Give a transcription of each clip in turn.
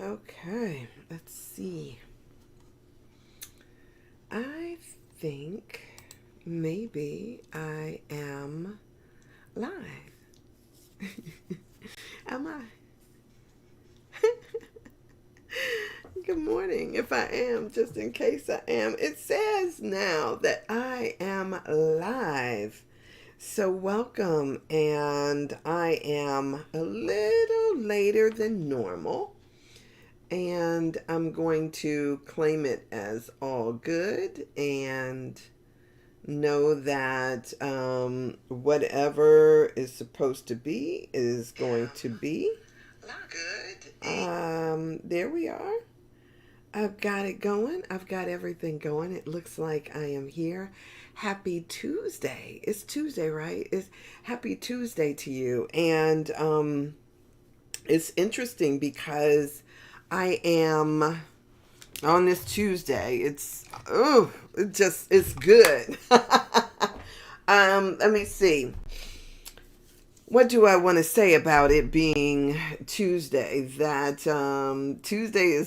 Okay, let's see. I think maybe I am live. Am I? Good morning. If I am, just in case I am, it says now that I am live. So, welcome. And I am a little later than normal. And I'm going to claim it as all good and know that whatever is supposed to be is going to be. There we are. I've got it going. I've got everything going. It looks like I am here. Happy Tuesday. It's Tuesday, right? It's happy Tuesday to you. And it's interesting because I am on this Tuesday. It's good. Let me see. What do I want to say about it being Tuesday? That Tuesday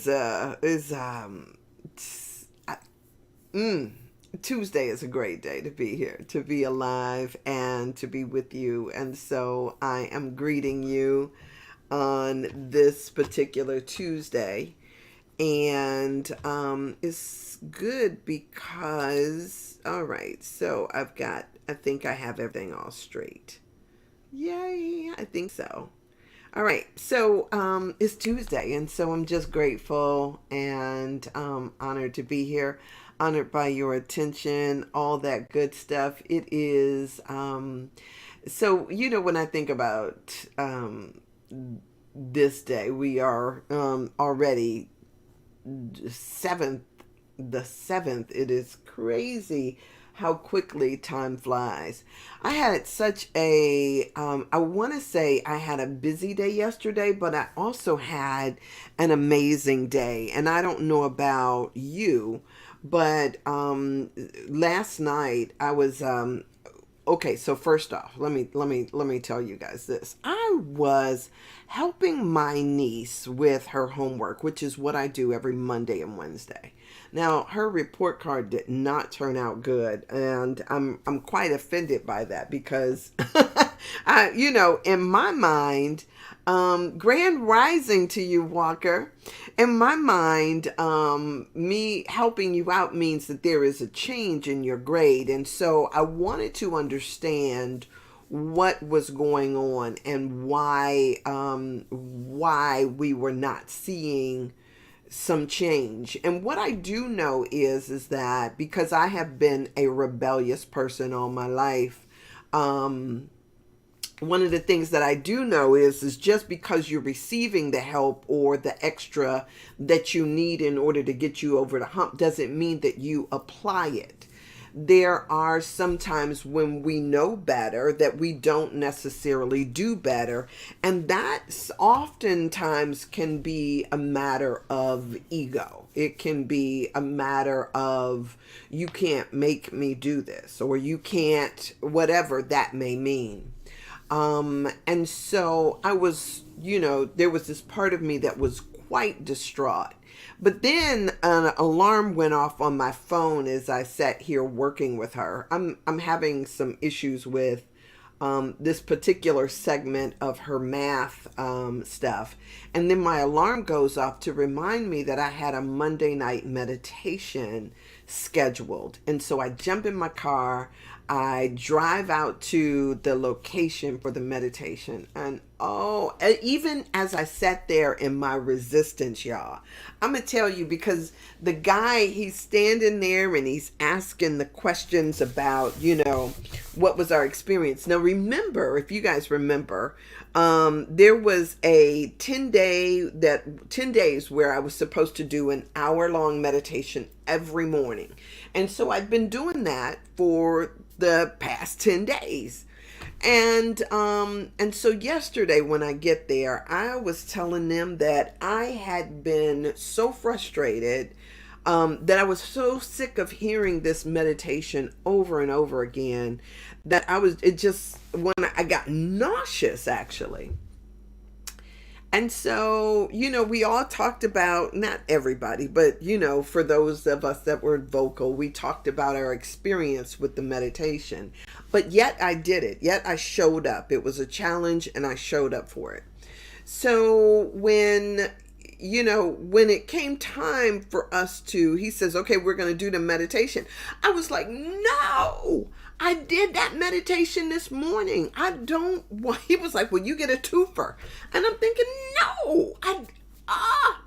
Tuesday is a great day to be here, to be alive, and to be with you. And so I am greeting you on this particular Tuesday. And it's good because, all right, so I think I have everything all straight. Yay, I think so. All right, so it's Tuesday, and so I'm just grateful and honored to be here, honored by your attention, all that good stuff. It is, so, when I think about this day, we are already seventh, the seventh. It is crazy how quickly time flies. I had such I want to say I had a busy day yesterday, but I also had an amazing day. And I don't know about you, but last night I was okay, so first off, let me tell you guys this. I was helping my niece with her homework, which is what I do every Monday and Wednesday. Now, her report card did not turn out good, and I'm quite offended by that because in my mind, grand rising to you, Walker. In my mind, me helping you out means that there is a change in your grade. And so I wanted to understand what was going on and why we were not seeing some change. And what I do know is that because I have been a rebellious person all my life, one of the things that I do know is just because you're receiving the help or the extra that you need in order to get you over the hump doesn't mean that you apply it. There are sometimes when we know better that we don't necessarily do better. And that oftentimes can be a matter of ego. It can be a matter of you can't make me do this, or you can't, whatever that may mean. And so I was, there was this part of me that was quite distraught. But then an alarm went off on my phone as I sat here working with her. I'm having some issues with this particular segment of her math stuff. And then my alarm goes off to remind me that I had a Monday night meditation scheduled. And so I jump in my car. I drive out to the location for the meditation. And even as I sat there in my resistance, y'all, I'm going to tell you, because the guy, he's standing there and he's asking the questions about, what was our experience. Now, remember, if you guys remember, there was a 10 days where I was supposed to do an hour-long meditation every morning. And so I've been doing that for the past 10 days. And so yesterday when I get there, I was telling them that I had been so frustrated, that I was so sick of hearing this meditation over and over again, that when I got nauseous actually. And so, we all talked about, not everybody, but, for those of us that were vocal, we talked about our experience with the meditation. But yet I did it. Yet I showed up. It was a challenge and I showed up for it. So when it came time for us to, he says, okay, we're going to do the meditation. I was like, no, I did that meditation this morning. I don't want, he was like, well, you get a twofer. And I'm thinking, no,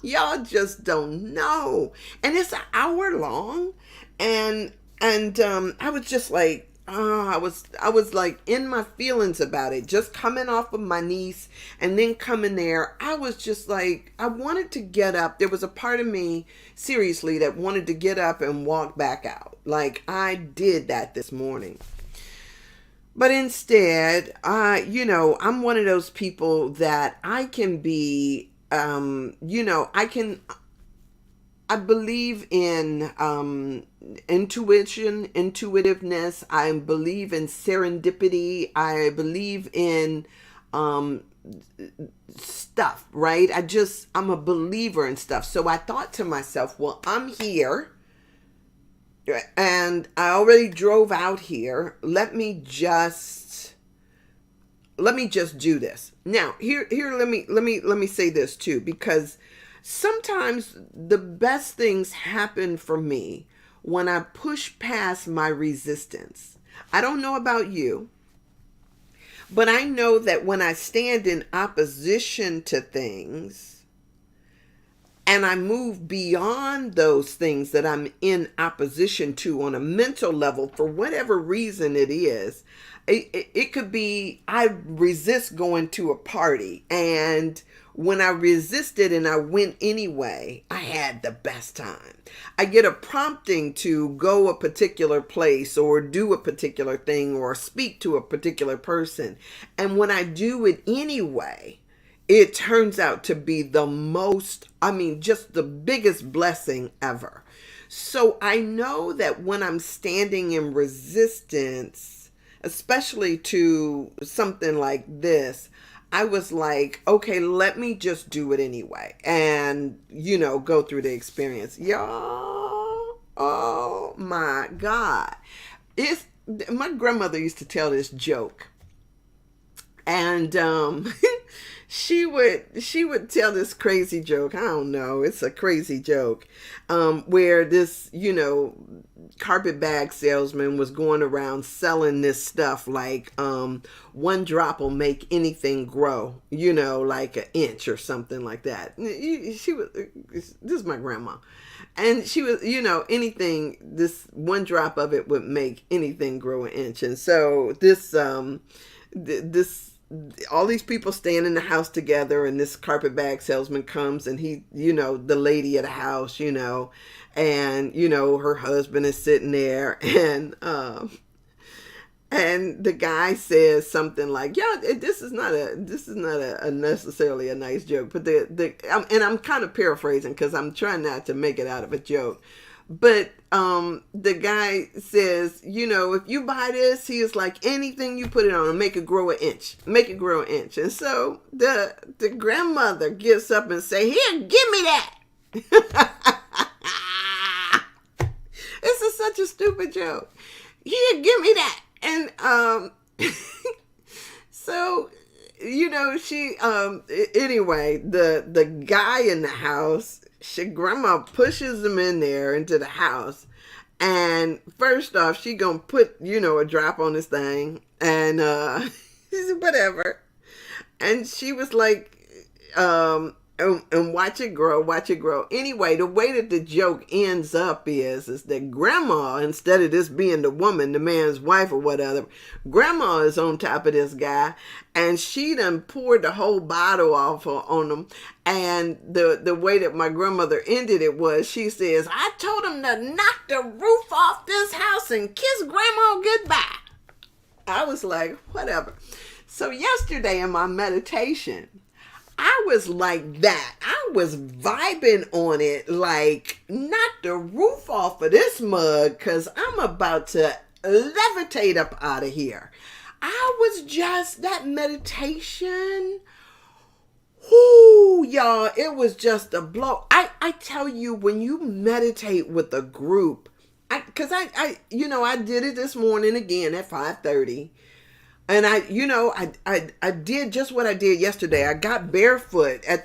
y'all just don't know. And it's an hour long. And I was just like, I was like in my feelings about it, just coming off of my niece and then coming there. I was just like, I wanted to get up. There was a part of me, seriously, that wanted to get up and walk back out. Like I did that this morning. But instead, I'm one of those people that I can be, I believe in intuitiveness. I believe in serendipity. I believe in stuff, right? I'm a believer in stuff. So I thought to myself, well, I'm here and I already drove out here. Let me just do this. Now, here let me say this too, because sometimes the best things happen for me when I push past my resistance. I don't know about you, but I know that when I stand in opposition to things and I move beyond those things that I'm in opposition to on a mental level, for whatever reason it is, it could be I resist going to a party, and when I resisted and I went anyway, I had the best time. I get a prompting to go a particular place or do a particular thing or speak to a particular person. And when I do it anyway, it turns out to be just the biggest blessing ever. So I know that when I'm standing in resistance, especially to something like this, I was like, okay, let me just do it anyway and, go through the experience. Y'all, oh my God. My grandmother used to tell this joke, and she would tell this crazy joke. I don't know. It's a crazy joke, where this, carpet bag salesman was going around selling this stuff like, one drop will make anything grow, like an inch or something like that. This is my grandma. And she was, anything, this one drop of it would make anything grow an inch. And so all these people staying in the house together, and this carpetbag salesman comes, and he, the lady at the house, and, her husband is sitting there, and the guy says something like, yeah, this is not a necessarily a nice joke, but and I'm kind of paraphrasing because I'm trying not to make it out of a joke. But the guy says, if you buy this, he is like, anything you put it on, make it grow an inch. Make it grow an inch. And so the grandmother gets up and say, here, give me that. This is such a stupid joke. Here, give me that. And so, she anyway, the guy in the house, grandma pushes him in there into the house, and first off, she gonna put a drop on this thing, and whatever, and she was like, and watch it grow. Anyway, the way that the joke ends up is that grandma, instead of this being the woman, the man's wife or whatever, grandma is on top of this guy, and she done poured the whole bottle off on him. And the way that my grandmother ended it was, she says, I told him to knock the roof off this house and kiss grandma goodbye. I was like, whatever. So yesterday in my meditation, I was like that. I was vibing on it, like, knock the roof off of this mug, because I'm about to levitate up out of here. I was just, that meditation, whoo, y'all, it was just a blow. I tell you, when you meditate with a group, I did it this morning again at 5:30. And I did just what I did yesterday. I got barefoot I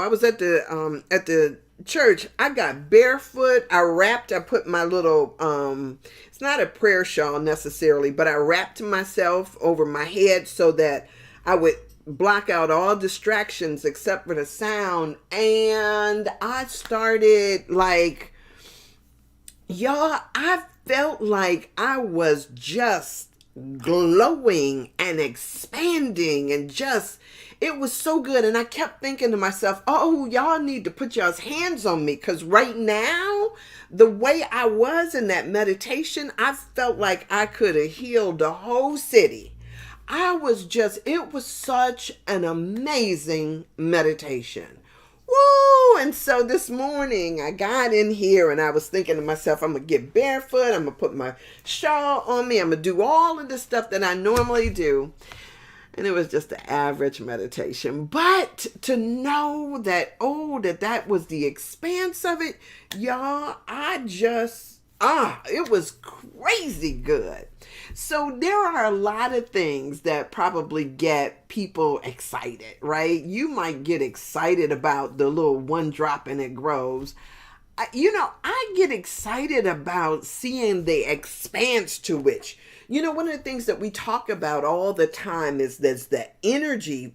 was at the church. I got barefoot. I put my little, it's not a prayer shawl necessarily, but I wrapped myself over my head so that I would block out all distractions except for the sound. And I started like, y'all, I felt like I was just glowing and expanding, and just, it was so good. And I kept thinking to myself, oh, y'all need to put y'all's hands on me, because right now, the way I was in that meditation, I felt like I could have healed the whole city. It was such an amazing meditation. Woo! And so this morning I got in here and I was thinking to myself, I'm going to get barefoot. I'm going to put my shawl on me. I'm going to do all of the stuff that I normally do. And it was just the average meditation. But to know that, that was the expanse of it, y'all, it was crazy good. So there are a lot of things that probably get people excited, right? You might get excited about the little one drop and it grows. I get excited about seeing the expanse to which, one of the things that we talk about all the time is there's the energy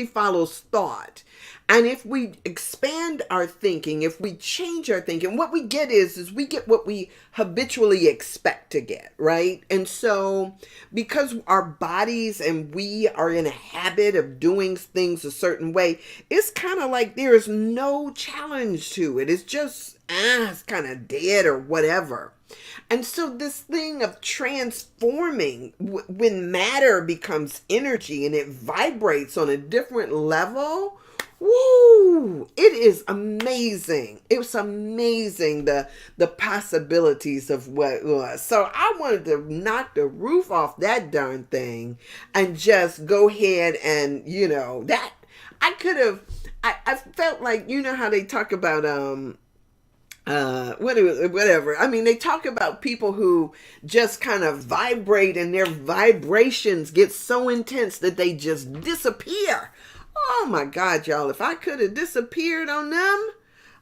follows thought. And if we expand our thinking, if we change our thinking, what we get is we get what we habitually expect to get, right? And so because our bodies and we are in a habit of doing things a certain way, it's kind of like there is no challenge to it. It's just, it's kind of dead or whatever. And so this thing of transforming, when matter becomes energy and it vibrates on a different level, woo! It is amazing. It was amazing, the possibilities of what it was. So I wanted to knock the roof off that darn thing and just go ahead and, that I could have, I felt like, how they talk about, whatever. I mean, they talk about people who just kind of vibrate and their vibrations get so intense that they just disappear. Oh my God, y'all, if I could have disappeared on them,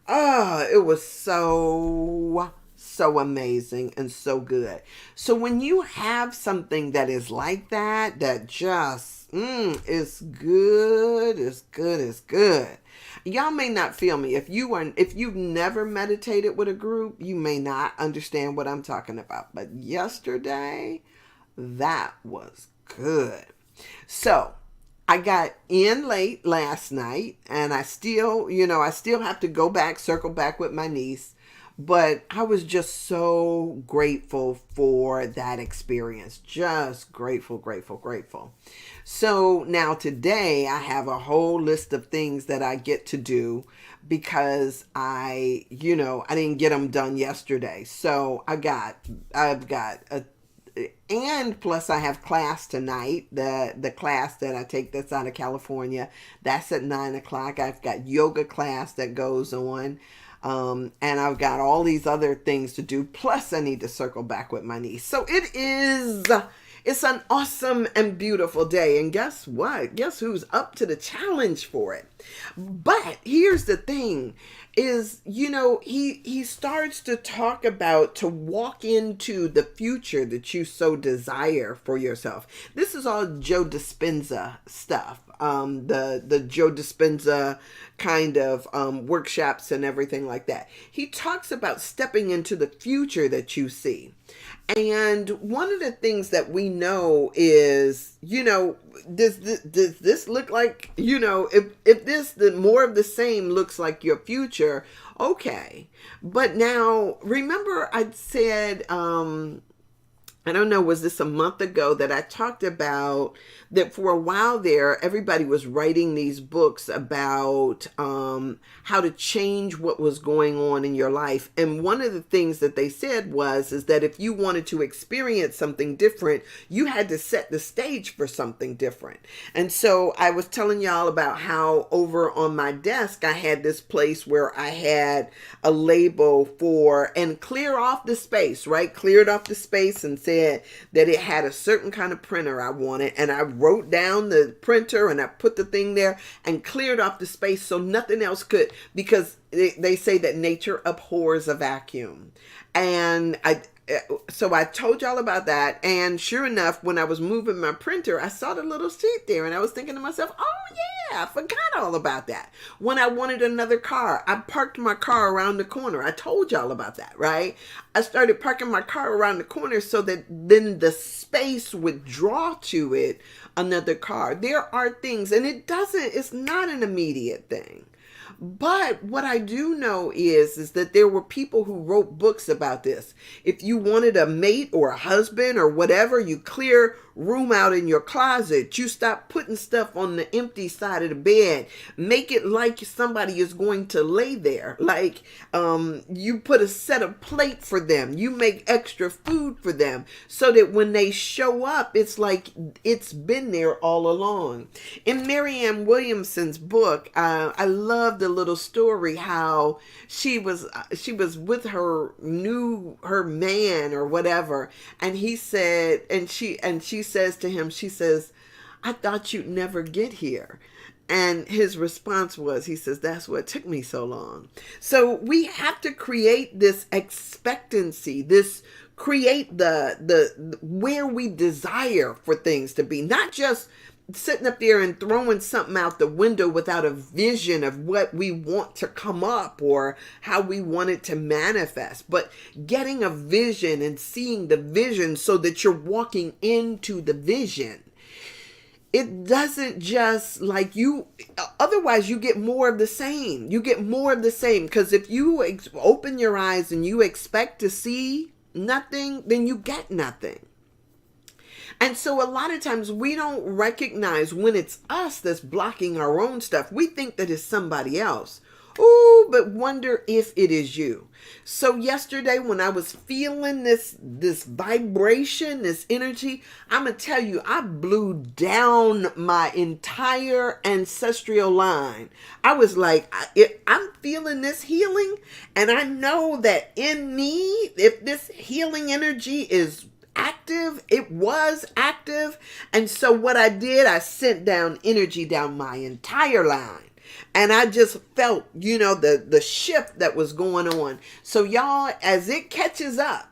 it was so amazing and so good. So when you have something that is like that just, it's good, it's good, it's good. Y'all may not feel me. If you've never meditated with a group, you may not understand what I'm talking about. But yesterday, that was good. So I got in late last night, and I still have to circle back with my niece. But I was just so grateful for that experience. Just grateful, grateful, grateful. So now today I have a whole list of things that I get to do because I didn't get them done yesterday. So I've got and plus I have class tonight, the class that I take that's out of California. That's at 9:00. I've got yoga class that goes on. And I've got all these other things to do. Plus I need to circle back with my niece. So it's an awesome and beautiful day. And guess what? Guess who's up to the challenge for it? But here's the thing is, he starts to talk about to walk into the future that you so desire for yourself. This is all Joe Dispenza stuff. The Joe Dispenza kind of workshops and everything like that. He talks about stepping into the future that you see. And one of the things that we know is, does this look like, if the more of the same looks like your future, okay. But now, remember I said, I don't know, was this a month ago that I talked about that for a while there, everybody was writing these books about how to change what was going on in your life. And one of the things that they said is that if you wanted to experience something different, you had to set the stage for something different. And so I was telling y'all about how over on my desk, I had this place where I had a label for, and clear off the space, right? Cleared off the space and said that it had a certain kind of printer I wanted, and I wrote down the printer and I put the thing there and cleared off the space so nothing else could, because they say that nature abhors a vacuum. And so I told y'all about that, and sure enough, when I was moving my printer, I saw the little seat there, and I was thinking to myself, oh yeah, I forgot all about that. When I wanted another car, I parked my car around the corner. I told y'all about that, right? I started parking my car around the corner so that then the space would draw to it another car. There are things, and it's not an immediate thing. But what I do know is that there were people who wrote books about this. If you wanted a mate or a husband or whatever, you clear room out in your closet. You stop putting stuff on the empty side of the bed. Make it like somebody is going to lay there. Like you put a set of plate for them. You make extra food for them so that when they show up, it's like it's been there all along. In Marianne Williamson's book, I love the little story how she was with her man or whatever, and he said, and she says to him, she says, I thought you'd never get here. And his response was, he says, that's what took me so long. So we have to create this expectancy, create the where we desire for things to be, not just sitting up there and throwing something out the window without a vision of what we want to come up or how we want it to manifest, but getting a vision and seeing the vision so that you're walking into the vision. It doesn't just otherwise you get more of the same. You get more of the same, because if you open your eyes and you expect to see nothing, then you get nothing. And so a lot of times we don't recognize when it's us that's blocking our own stuff. We think that it's somebody else. Ooh, but wonder if it is you. So yesterday when I was feeling this vibration, this energy, I'm going to tell you, I blew down my entire ancestral line. I was like, I'm feeling this healing, and I know that in me, if this healing energy is active, it was active. And so what I did, I sent down energy down my entire line. And I just felt, the shift that was going on. So y'all, as it catches up,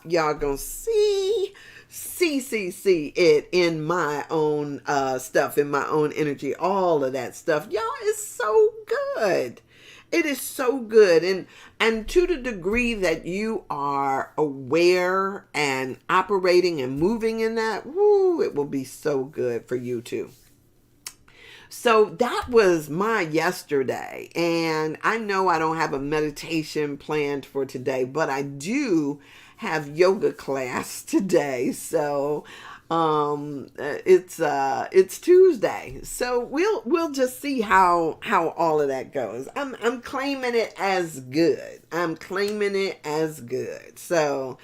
y'all gonna see it in my own stuff, in my own energy, all of that stuff. Y'all, is so good. It is so good. And to the degree that you are aware and operating and moving in that, it will be so good for you too. So that was my yesterday. And I know I don't have a meditation planned for today, but I do have yoga class today. So it's Tuesday, so we'll just see how all of that goes. I'm claiming it as good. So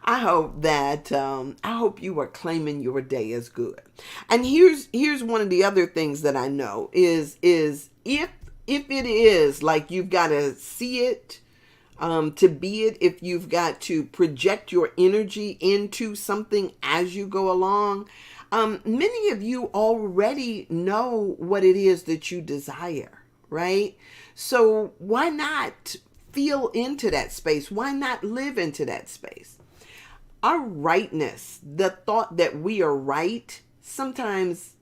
I hope that I hope you are claiming your day as good. And here's one of the other things that I know is if it is like you've got to see it to be it, if you've got to project your energy into something as you go along, many of you already know what it is that you desire, right? So why not feel into that space? Why not live into that space? Our rightness, the thought that we are right, sometimes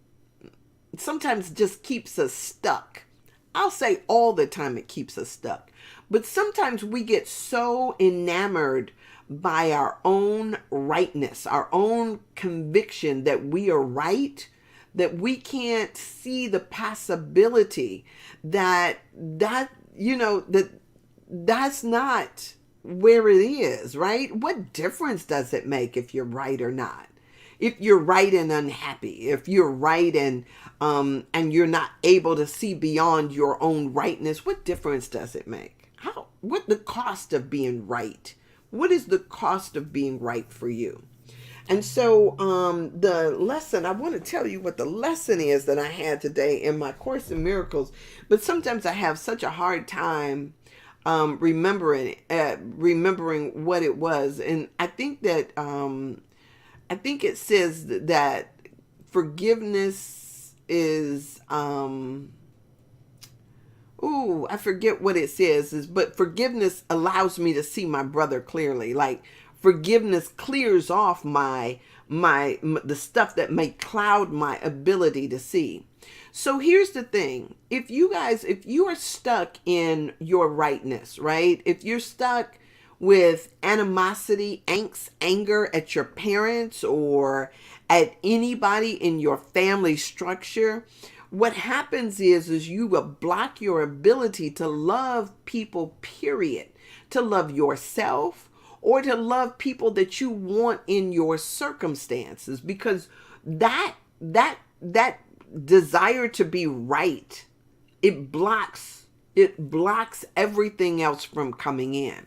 just keeps us stuck. I'll say all the time it keeps us stuck. But sometimes we get so enamored by our own rightness, our own conviction that we are right, that we can't see the possibility that's not where it is, right? What difference does it make if you're right or not? If you're right and unhappy, if you're right and you're not able to see beyond your own rightness, what difference does it make? What the cost of being right? What is the cost of being right for you? And so the lesson, I want to tell you what the lesson is that I had today in my Course in Miracles, but sometimes I have such a hard time remembering what it was. And I think that I think it says that forgiveness is I forget what it says, but forgiveness allows me to see my brother clearly. Like forgiveness clears off the stuff that may cloud my ability to see. So here's the thing. If you are stuck in your rightness, right? If you're stuck with animosity, angst, anger at your parents or at anybody in your family structure, what happens is you will block your ability to love people, period. To love yourself or to love people that you want in your circumstances, because that desire to be right, it blocks everything else from coming in.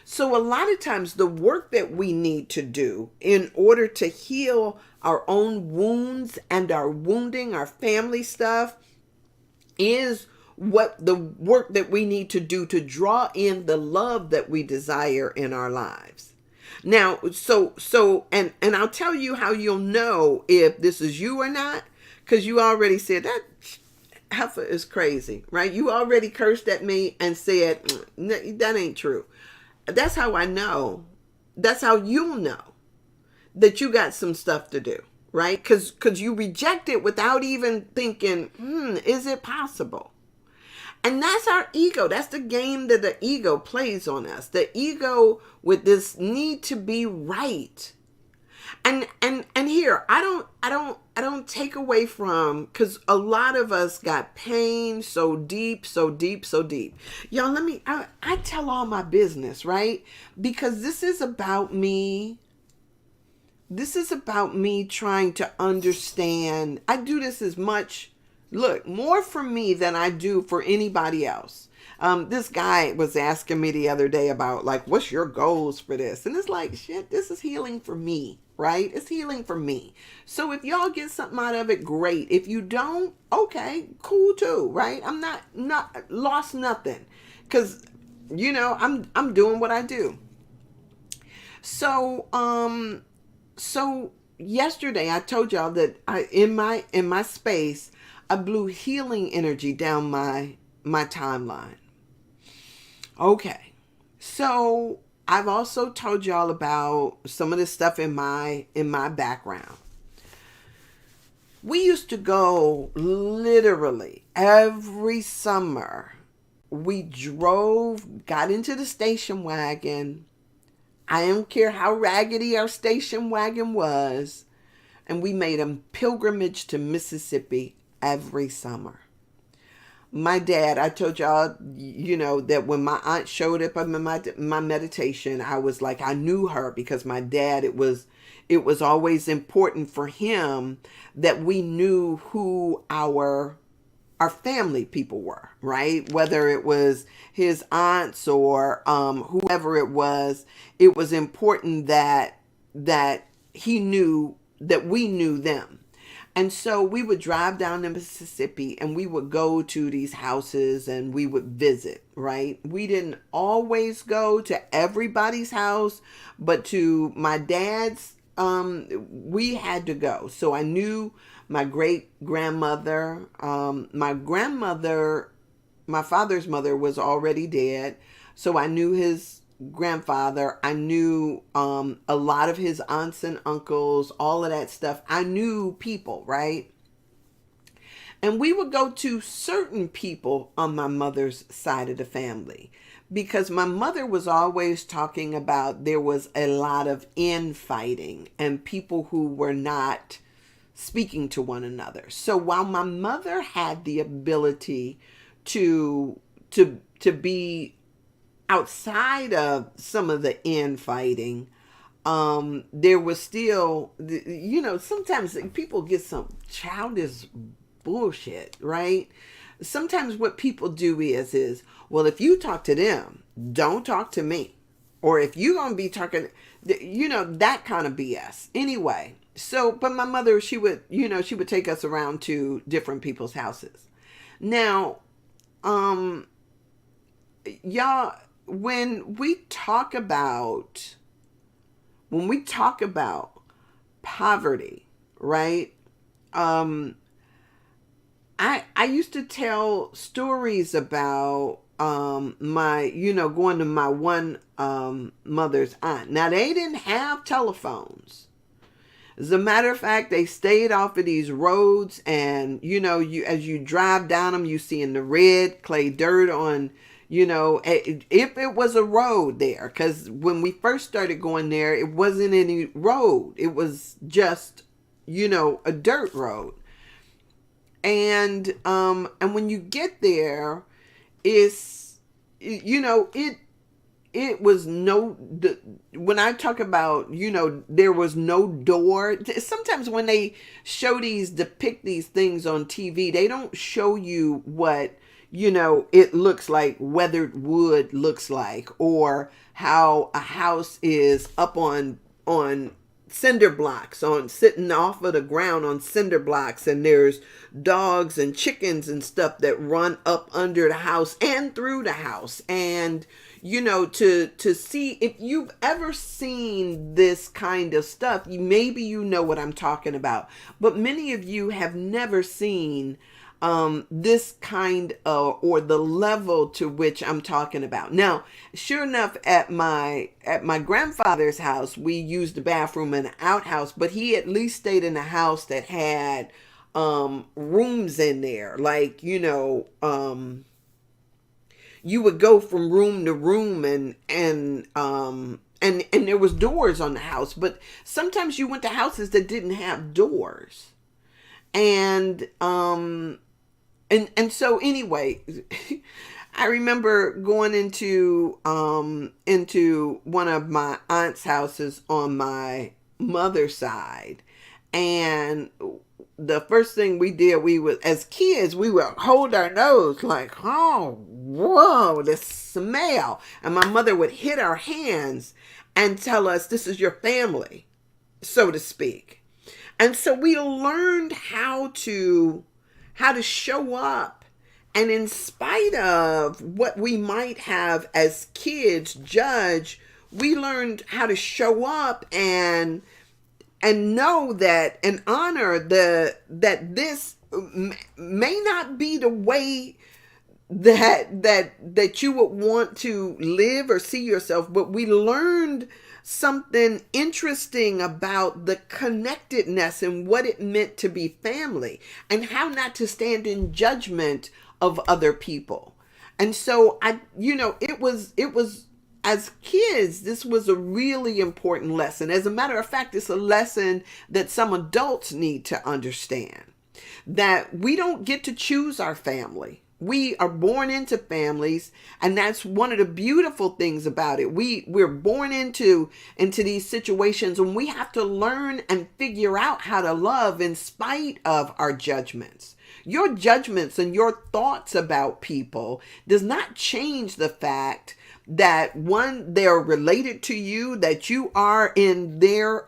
So a lot of times the work that we need to do in order to heal our own wounds and our wounding, our family stuff, is what the work that we need to do to draw in the love that we desire in our lives. Now, and I'll tell you how you'll know if this is you or not, because you already said that heifer is crazy, right? You already cursed at me and said, that ain't true. That's how I know. That's how you'll know that you got some stuff to do, right? Because you reject it without even thinking, is it possible? And that's our ego. That's the game that the ego plays on us. The ego with this need to be right. And here, I don't take away from, because a lot of us got pain so deep. Y'all, I tell all my business, right? Because this is about me. This is about me trying to understand. I do this more for me than I do for anybody else. This guy was asking me the other day about, like, what's your goals for this? And it's like, shit, this is healing for me, right? It's healing for me. So if y'all get something out of it, great. If you don't, okay, cool too, right? I'm not lost nothing, because, I'm doing what I do. So, so yesterday I told y'all that in my space, I blew healing energy down my timeline. Okay. So I've also told y'all about some of this stuff in my background. We used to go literally every summer. We got into the station wagon. I don't care how raggedy our station wagon was. And we made a pilgrimage to Mississippi every summer. My dad, I told y'all, that when my aunt showed up in my meditation, I was like, I knew her, because my dad, it was always important for him that we knew who our family people were, right? Whether it was his aunts or whoever it was important that he knew that we knew them. And so we would drive down to Mississippi and we would go to these houses and we would visit, right? We didn't always go to everybody's house, but to my dad's, we had to go. So I knew my great grandmother, my father's mother was already dead. So I knew his grandfather. I knew a lot of his aunts and uncles, all of that stuff. I knew people, right? And we would go to certain people on my mother's side of the family, because my mother was always talking about there was a lot of infighting and people who were not speaking to one another. So while my mother had the ability to be outside of some of the infighting, there was still, sometimes people get some childish bullshit, right? Sometimes what people do is, well, if you talk to them, don't talk to me. Or if you're going to be talking, that kind of BS. Anyway, so, but my mother, she would take us around to different people's houses. Now, y'all, when we talk about poverty, right? I used to tell stories about my, going to my one mother's aunt. Now, they didn't have telephones. As a matter of fact, they stayed off of these roads, and as you drive down them, you see in the red clay dirt on, if it was a road there, because when we first started going there, it wasn't any road. It was just, a dirt road. And when you get there, it's, it was when I talk about, there was no door. Sometimes when they depict these things on TV, they don't show you what, it looks like, weathered wood looks like, or how a house is up on cinder blocks, on sitting off of the ground on cinder blocks, and there's dogs and chickens and stuff that run up under the house and through the house. And to see, if you've ever seen this kind of stuff, maybe what I'm talking about, but many of you have never seen this kind of, or the level to which I'm talking about. Now, sure enough, at my grandfather's house, we used the bathroom in an outhouse, but he at least stayed in a house that had rooms in there. Like, you would go from room to room, and there was doors on the house, but sometimes you went to houses that didn't have doors. And so anyway, I remember going into one of my aunt's houses on my mother's side, and the first thing we did, as kids, we would hold our nose like, oh, whoa, the smell. And my mother would hit our hands and tell us, this is your family, so to speak. And so we learned how to show up. And in spite of what we might have as kids judge, we learned how to show up and know that, and honor that this may not be the way that you would want to live or see yourself, but we learned something interesting about the connectedness and what it meant to be family, and how not to stand in judgment of other people. And so it was as kids, this was a really important lesson. As a matter of fact, it's a lesson that some adults need to understand, that we don't get to choose our family. We are born into families, and that's one of the beautiful things about it. We're born into these situations, and we have to learn and figure out how to love in spite of our judgments. Your judgments and your thoughts about people does not change the fact that, one, they're related to you, that you are in their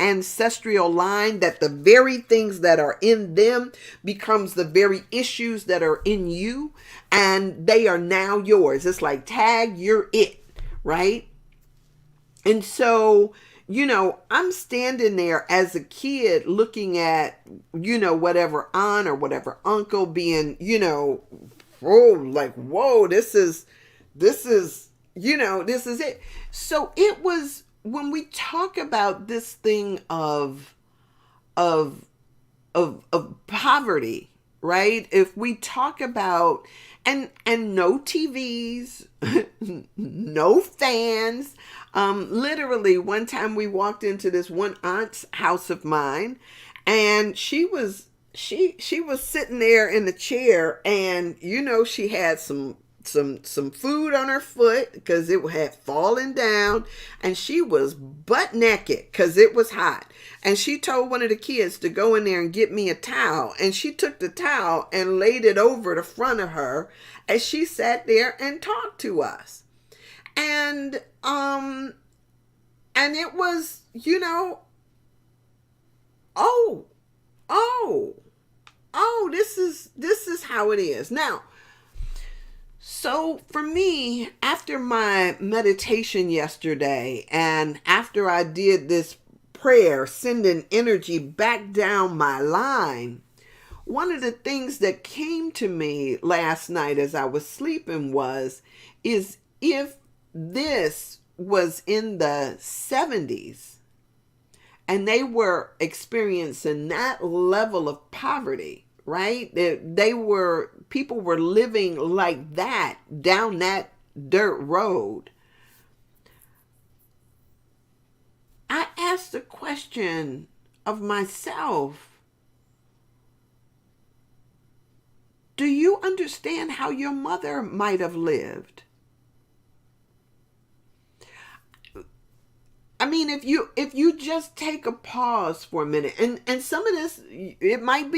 ancestral line, that the very things that are in them becomes the very issues that are in you, and they are now yours. It's like, tag, you're it, right? And so, I'm standing there as a kid looking at, whatever aunt or whatever uncle being, like, whoa, this is it. So it was, when we talk about this thing of poverty, right? If we talk about, and no TVs, no fans. Literally one time we walked into this one aunt's house of mine, and she was sitting there in the chair, and she had some some food on her foot because it had fallen down, and she was butt naked because it was hot. And she told one of the kids to go in there and get me a towel, and she took the towel and laid it over the front of her as she sat there and talked to us. And it was, oh, this is how it is. Now, so for me, after my meditation yesterday, and after I did this prayer, sending energy back down my line, one of the things that came to me last night as I was sleeping is if this was in the 70s and they were experiencing that level of poverty, right? People were living like that down that dirt road. I asked the question of myself, do you understand how your mother might have lived? I mean, if you just take a pause for a minute, and some of this, I might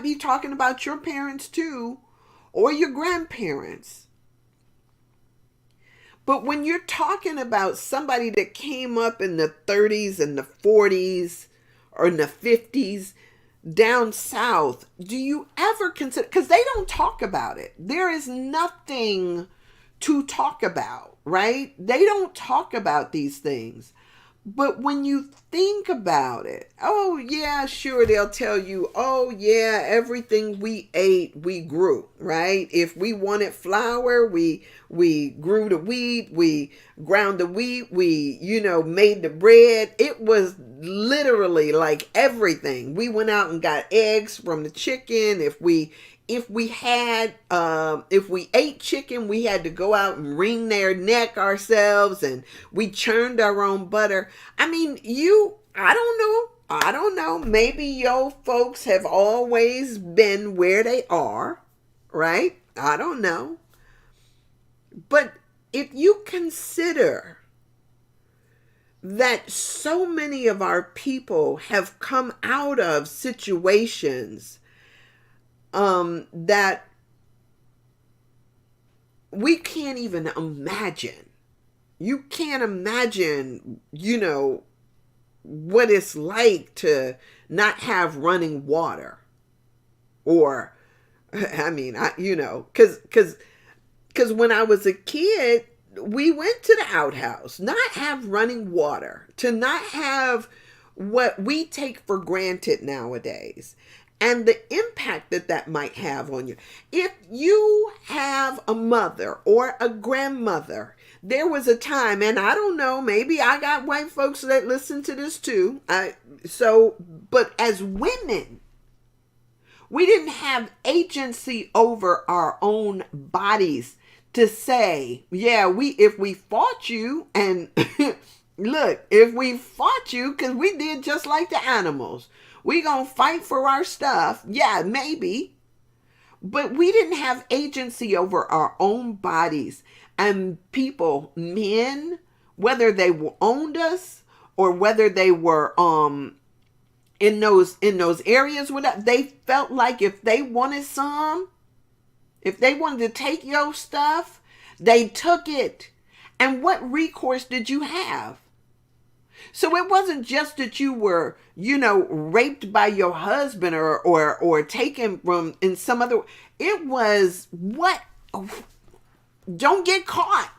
be talking about your parents too, or your grandparents. But when you're talking about somebody that came up in the 30s and the 40s or in the 50s down south, do you ever consider, because they don't talk about it. There is nothing to talk about, right? They don't talk about these things. But when you think about it, oh yeah, sure, they'll tell you, oh yeah, everything we ate, we grew, right? If we wanted flour, we grew the wheat, we ground the wheat, we, made the bread. It was literally like everything. We went out and got eggs from the chicken. If we ate chicken, we had to go out and wring their neck ourselves, and we churned our own butter. I mean, I don't know. Maybe your folks have always been where they are, right? I don't know. But if you consider that so many of our people have come out of situations that we can't even imagine. You can't imagine, what it's like to not have running water. Or, because when I was a kid, we went to the outhouse, not have running water, to not have what we take for granted nowadays. And the impact that might have on you. If you have a mother or a grandmother, there was a time, and I don't know, maybe I got white folks that listen to this too. But as women, we didn't have agency over our own bodies to say, yeah, if we fought you, and look, if we fought you, because we did just like the animals, we gonna fight for our stuff. Yeah, maybe. But we didn't have agency over our own bodies. And people, men, whether they owned us or whether they were in those areas with us, they felt like if they wanted if they wanted to take your stuff, they took it. And what recourse did you have? So it wasn't just that you were, raped by your husband or taken from in some other. It was what? Don't get caught.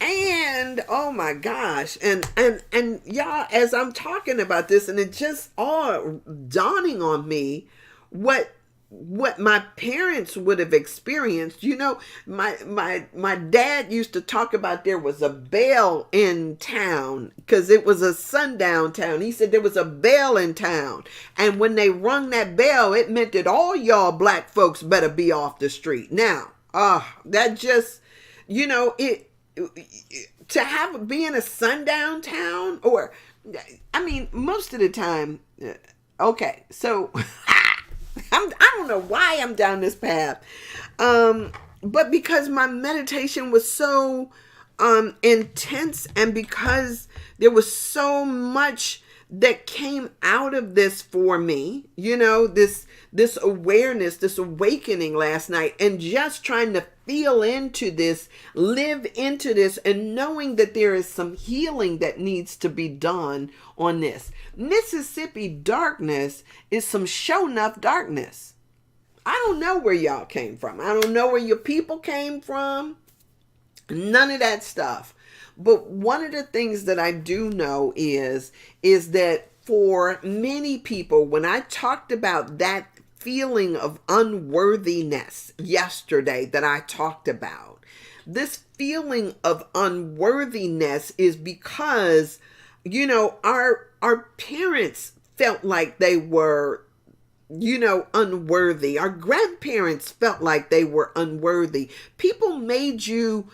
And oh my gosh. And y'all, as I'm talking about this, and it just all dawning on me what my parents would have experienced. My dad used to talk about there was a bell in town because it was a sundown town. He said there was a bell in town, and when they rung that bell, it meant that all y'all black folks better be off the street. Now, that just, it to have be in a sundown town, or I mean, most of the time. Okay, so I don't know why I'm down this path. But because my meditation was so intense, and because there was so much that came out of this for me, this awareness, this awakening last night, and just trying to feel into this, live into this, and knowing that there is some healing that needs to be done on this. Mississippi darkness is some show enough darkness. I don't know where y'all came from. I don't know where your people came from. None of that stuff. But one of the things that I do know is that for many people, when I talked about that feeling of unworthiness yesterday that I talked about, this feeling of unworthiness is because, our parents felt like they were, unworthy. Our grandparents felt like they were unworthy. People made you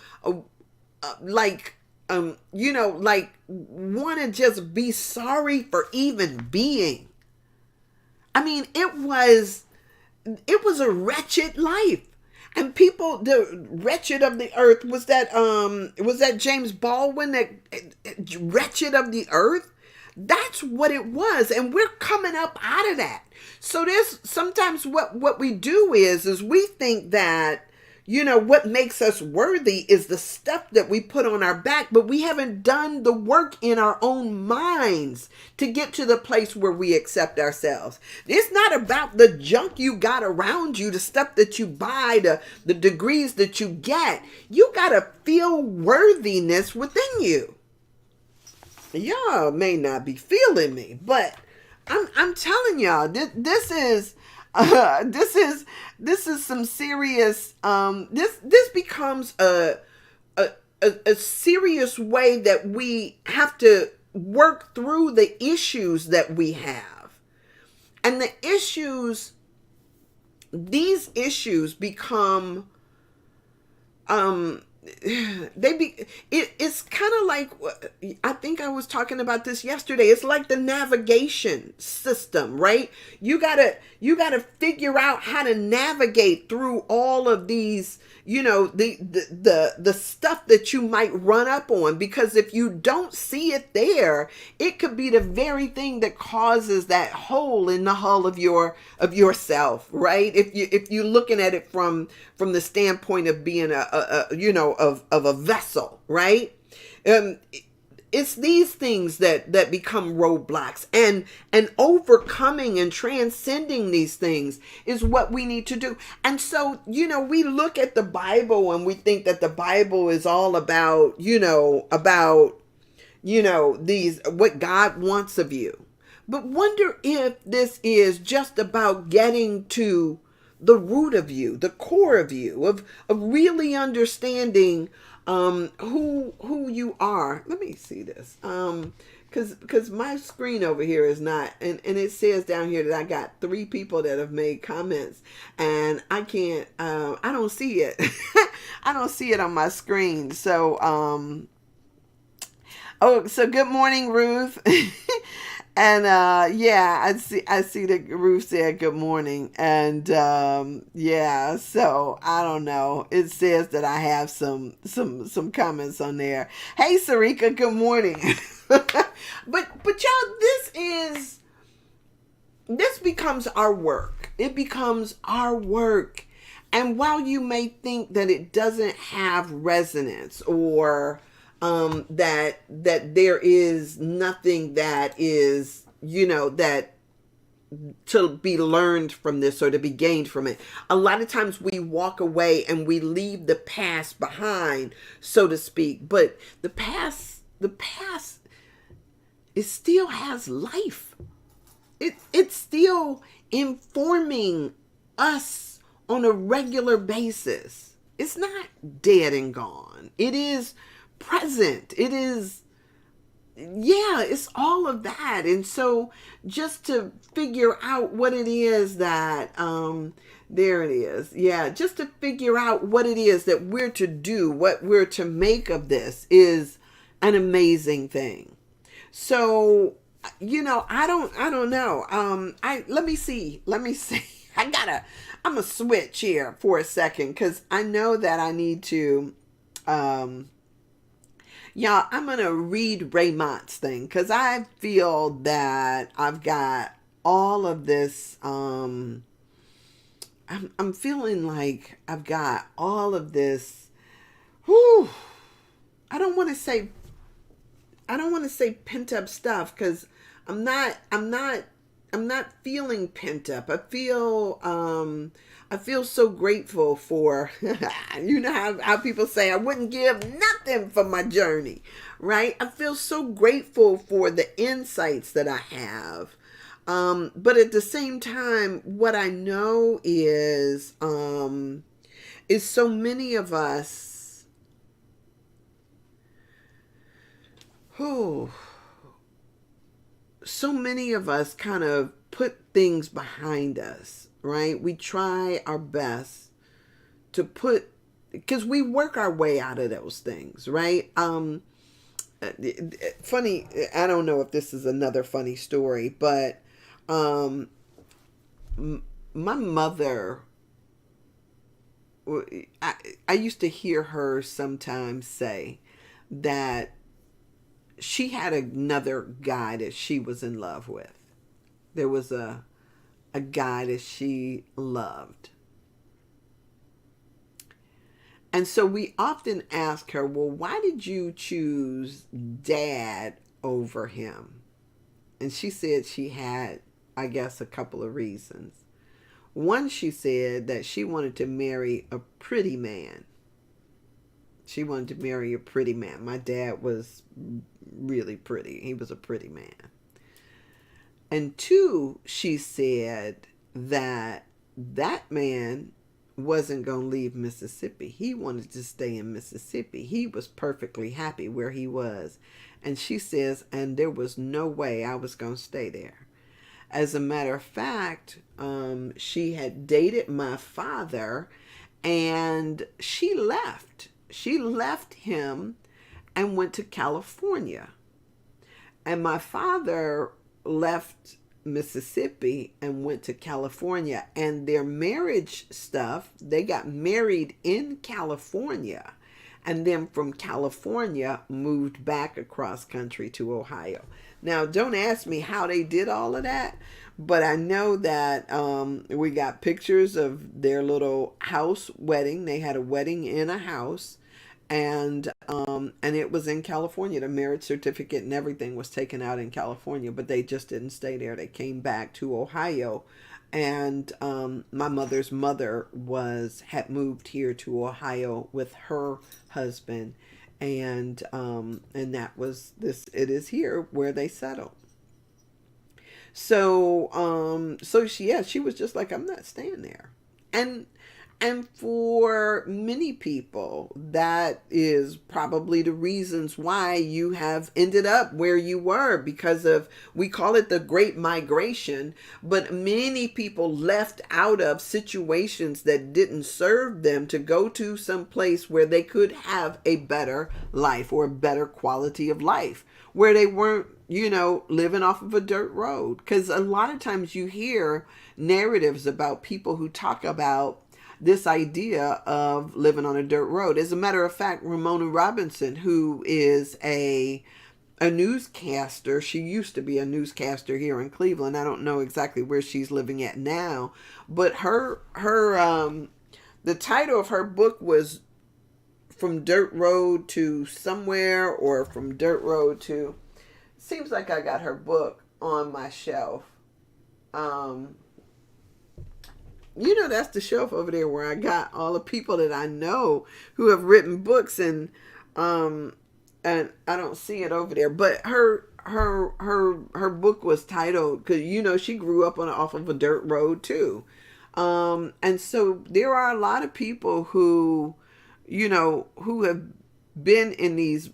like want to just be sorry for even being. I mean, it was a wretched life. And people, the wretched of the earth, was that James Baldwin, that wretched of the earth? That's what it was. And we're coming up out of that. So there's sometimes what we do is we think that, what makes us worthy is the stuff that we put on our back, but we haven't done the work in our own minds to get to the place where we accept ourselves. It's not about the junk you got around you, the stuff that you buy, the degrees that you get. You got to feel worthiness within you. Y'all may not be feeling me, but I'm telling y'all, this is some serious. This becomes a serious way that we have to work through the issues that we have, and these issues become it's kind of like, I think I was talking about this yesterday. It's like the navigation system, right? You gotta figure out how to navigate through all of these, the stuff that you might run up on, because if you don't see it there, it could be the very thing that causes that hole in the hull of yourself, right? If you're looking at it from the standpoint of being of a vessel, right? It's these things that become roadblocks, and overcoming and transcending these things is what we need to do. And so, we look at the Bible and we think that the Bible is all about, these, what God wants of you. But wonder if this is just about getting to the root of you, the core of you, of really understanding who you are. Let me see this. Because my screen over here is not, and it says down here that I got 3 people that have made comments, and I can't, I don't see it. I don't see it on my screen. So, so good morning, Ruth. And I see that Ruth said good morning. And so I don't know. It says that I have some comments on there. Hey Sarika, good morning. but y'all, this becomes our work. It becomes our work. And while you may think that it doesn't have resonance, or that there is nothing that is, that to be learned from this or to be gained from it. A lot of times we walk away and we leave the past behind, so to speak. But the past, it still has life. It's still informing us on a regular basis. It's not dead and gone. It is present. It is, it's all of that. And so just to figure out what it is that, there it is. Yeah. Just to figure out what it is that we're to do, what we're to make of this, is an amazing thing. So I don't know. Let me see. I'm a switch here for a second because I know that I need to, um, yeah, I'm going to read Raymond's thing because I feel that I've got all of this, I'm feeling like I've got all of this, whew, I don't want to say I don't want to say pent up stuff because I'm not feeling pent up. I feel so grateful for how people say I wouldn't give nothing for my journey, right? I feel so grateful for the insights that I have. But at the same time, what I know is so many of us who so many of us kind of put things behind us, right? We try our best to put, because we work our way out of those things, right? Funny, I don't know if this is another funny story, but um, my mother, I, I used to hear her sometimes say that she had another guy that she was in love with. There was a guy that she loved. And so we often ask her, well, why did you choose dad over him? And she said she had, I guess, a couple of reasons. One, she said that she wanted to marry a pretty man. She wanted to marry a pretty man. My dad was really pretty. He was a pretty man. And two, she said that that man wasn't going to leave Mississippi. He wanted to stay in Mississippi. He was perfectly happy where he was. And she says, and there was no way I was going to stay there. As a matter of fact, she had dated my father and she left. She left him and went to California. And my father left Mississippi and went to California. And their marriage stuff, they got married in California. And then from California, moved back across country to Ohio. Now, don't ask me how they did all of that, but I know that we got pictures of their little house wedding. They had a wedding in a house, and it was in California. The marriage certificate and everything was taken out in California, but they just didn't stay there. They came back to Ohio, and my mother's mother had moved here to Ohio with her husband, and that was this. It is here where they settled. So she was just like, I'm not staying there. And and for many people, that is probably the reasons why you have ended up where you were, because of, we call it the Great Migration, but many people left out of situations that didn't serve them to go to some place where they could have a better life or a better quality of life, where they weren't, living off of a dirt road. Because a lot of times you hear narratives about people who talk about this idea of living on a dirt road. As a matter of fact, Ramona Robinson, who is a newscaster, she used to be a newscaster here in Cleveland. I don't know exactly where she's living at now, but the title of her book was From Dirt Road to Somewhere, or From Dirt Road to, seems like I got her book on my shelf. That's the shelf over there where I got all the people that I know who have written books, and I don't see it over there. But her book was titled, because she grew up off of a dirt road too, and so there are a lot of people who have been in these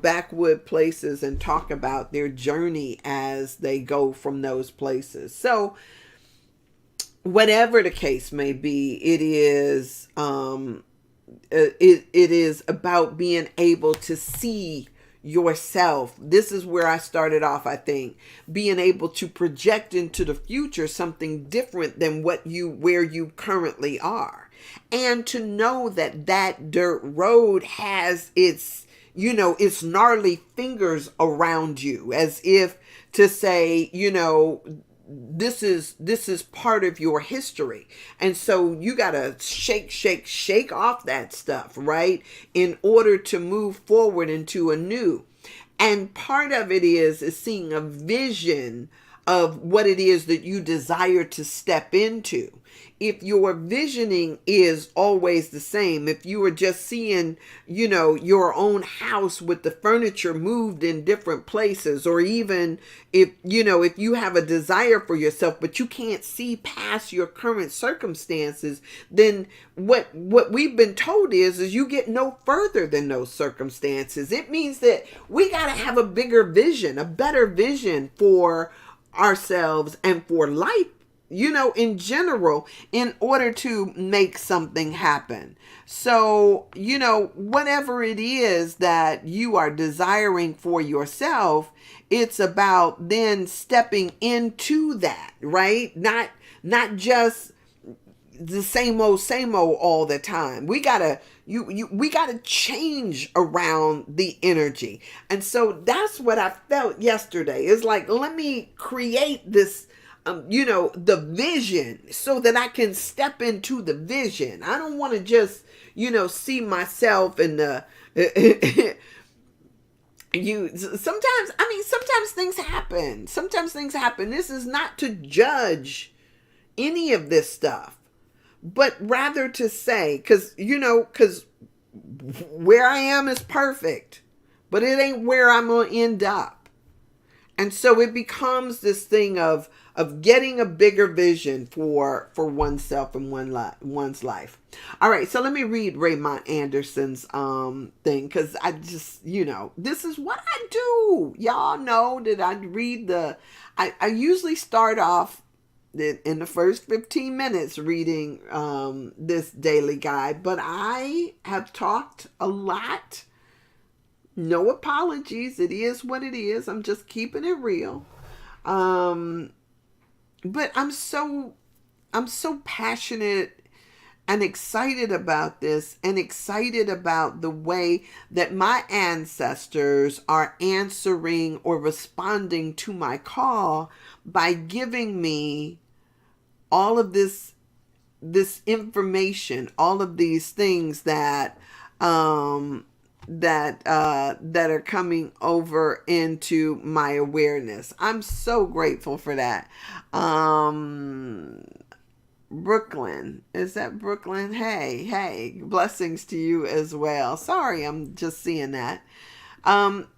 backwood places and talk about their journey as they go from those places. So whatever the case may be, it is it is about being able to see yourself. This is where I started off, I think, being able to project into the future something different than where you currently are. And to know that that dirt road has its gnarly fingers around you, as if to say, this is part of your history. And so you got to shake off that stuff, right? In order to move forward into a new. And part of it is seeing a vision of what it is that you desire to step into. If your visioning is always the same, if you are just seeing, your own house with the furniture moved in different places, or even if you have a desire for yourself, but you can't see past your current circumstances, then what we've been told is you get no further than those circumstances. It means that we got to have a bigger vision, a better vision for ourselves and for life, in general, in order to make something happen. So, whatever it is that you are desiring for yourself, it's about then stepping into that, right? Not just the same old all the time. We gotta change around the energy. And so that's what I felt yesterday. It's like, let me create this the vision so that I can step into the vision. I don't want to just, see myself in the, sometimes things happen. Sometimes things happen. This is not to judge any of this stuff, but rather to say, because where I am is perfect, but it ain't where I'm going to end up. And so it becomes this thing of getting a bigger vision for oneself and one's life. All right, so let me read Raymond Anderson's thing, because I just, this is what I do. Y'all know that I read I usually start off in the first 15 minutes reading this daily guide, but I have talked a lot. No apologies. It is what it is. I'm just keeping it real. But I'm so passionate and excited about this, and excited about the way that my ancestors are answering or responding to my call by giving me all of this information, all of these things that are coming over into my awareness. I'm so grateful for that. Brooklyn, is that Brooklyn? Hey, blessings to you as well. Sorry, I'm just seeing that.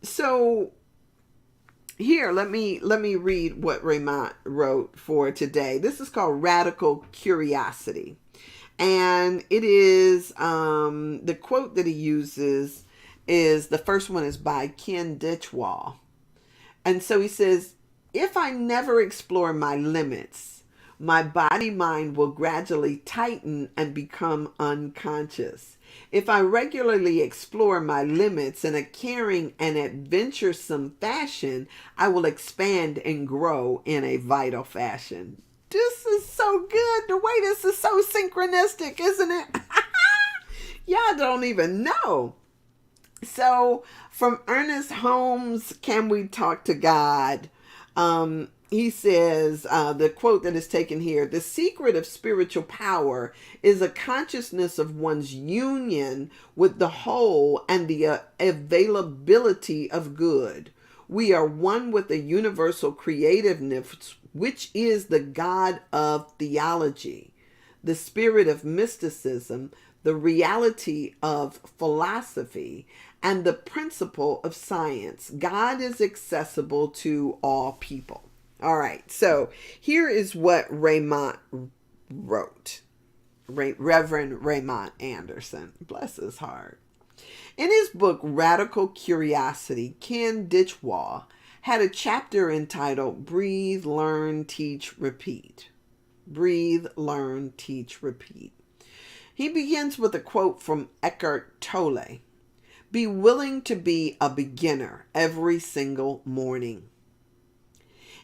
So here, let me read what Raymond wrote for today. This is called Radical Curiosity. And it is, the quote that he uses is, the first one is by Ken Ditchwall. And so he says, if I never explore my limits, my body-mind will gradually tighten and become unconscious. If I regularly explore my limits in a caring and adventuresome fashion, I will expand and grow in a vital fashion. This is so good. The way this is so synchronistic, isn't it? Y'all don't even know. So from Ernest Holmes' Can We Talk to God? He says, the quote that is taken here, the secret of spiritual power is a consciousness of one's union with the whole and the availability of good. We are one with the universal creativeness, which is the God of theology, the spirit of mysticism, the reality of philosophy, and the principle of science. God is accessible to all people. All right, so here is what Raymond wrote. Reverend Raymond Anderson, bless his heart. In his book, Radical Curiosity, Ken Ditchwall had a chapter entitled Breathe, Learn, Teach, Repeat. Breathe, Learn, Teach, Repeat. He begins with a quote from Eckhart Tolle. Be willing to be a beginner every single morning.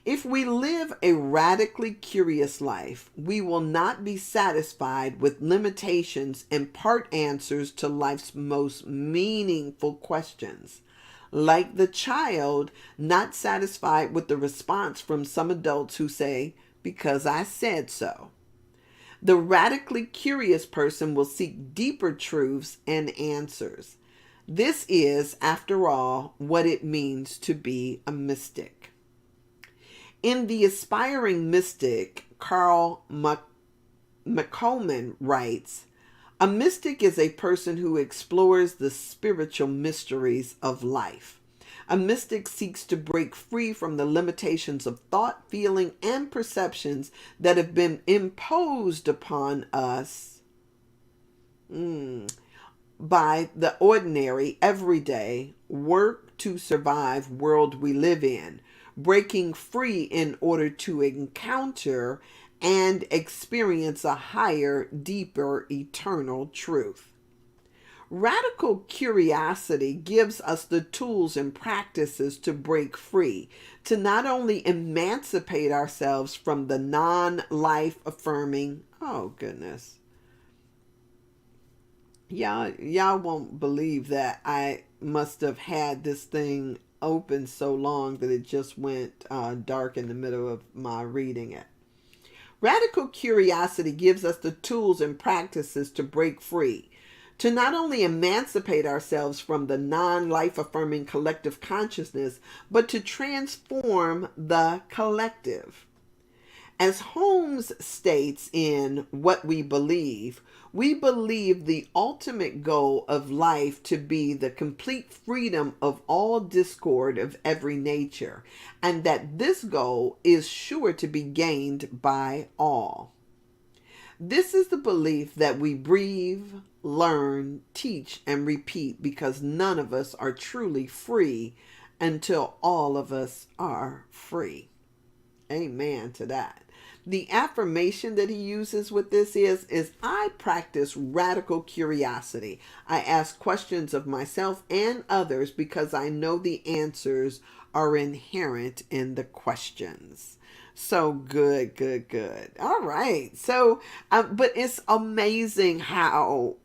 If we live a radically curious life, we will not be satisfied with limitations and part answers to life's most meaningful questions. Like the child not satisfied with the response from some adults who say, "Because I said so." The radically curious person will seek deeper truths and answers. This is, after all, what it means to be a mystic. In The Aspiring Mystic, Carl McColman writes, "A mystic is a person who explores the spiritual mysteries of life. A mystic seeks to break free from the limitations of thought, feeling, and perceptions that have been imposed upon us by the ordinary, everyday, work to survive world we live in, breaking free in order to encounter and experience a higher, deeper, eternal truth." Radical curiosity gives us the tools and practices to break free, to not only emancipate ourselves from the non-life affirming, oh goodness. Y'all won't believe that I must have had this thing open so long that it just went dark in the middle of my reading it. Radical curiosity gives us the tools and practices to break free, to not only emancipate ourselves from the non-life affirming collective consciousness, but to transform the collective. As Holmes states in What We Believe the ultimate goal of life to be the complete freedom of all discord of every nature, and that this goal is sure to be gained by all. This is the belief that we breathe, learn, teach, and repeat, because none of us are truly free until all of us are free. Amen to that. The affirmation that he uses with this is I practice radical curiosity. I ask questions of myself and others because I know the answers are inherent in the questions. So good. All right. So, but it's amazing how